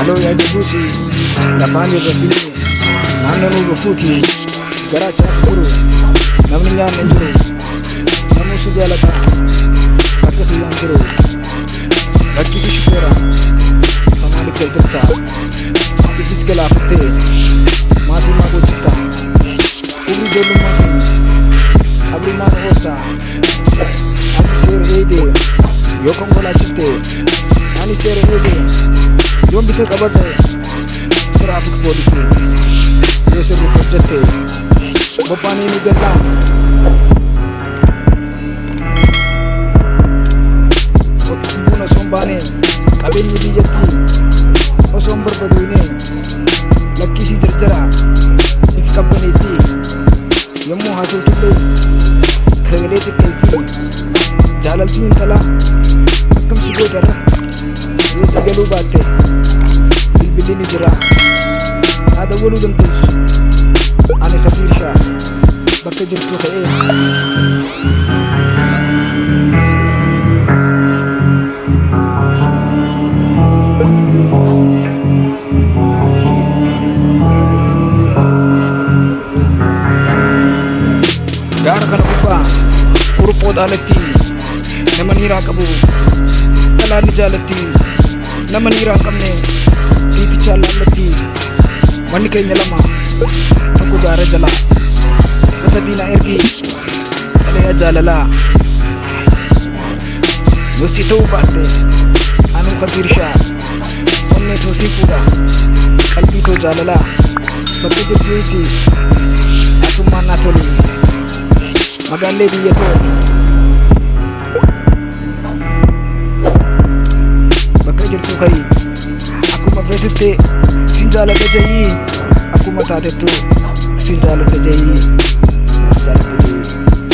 Halloo yaa Jabuuti, lafaan irra fiigu, naannoo nurra fuuti, garaa isaatti furu, namni nyaanne hin jiru, namni si jaalata, bakka si hin jiru, rakkisi shufeera, samaaliif galgata, isis galaafattee, maatii maa gochita, kurri ijoollummaa fi abrummaan hoosaa, ati seera eegee, yoo konkolaachiste, ani seera eegee, yoon bita qabate, tiraafik poolisii, yoo sirri hojjette, bobbaanii ni gallaa. Otuun osoo hin baane, qabeenyi biyyattii, osoo hin barbadoine, lakkisii jarjara, if qabbaneessi, yommuu haasawtullee, sagalee xiqqeessi, jaalaltii intalaa, akkamsi gootarra, yoo sagaluu baatte, bilbilli ni jira, haada waluu dandeessu, ani Safiirshaa, bakka jirtu ta'ee. Gaara kana gubbaa uruphoodhaalatti nama niiraa qabu dhalaanni jaalatti nama niiraa hin qabne fiitichaa laallatti manni keenya lama tokko gaara jalaa gosa diinaa ergi dhalayaa jaalalaa yoosii ta'uu baatte anuu Safiirshaa onnee toosii fuudha qalbii too jaalalaa bakka jirtuuti asummaan naa tolu magaallee biyya koo bakka jirtu ka'i akkuma feetutte sin jaalata jayii akkuma taatettu sin jaalata jayii.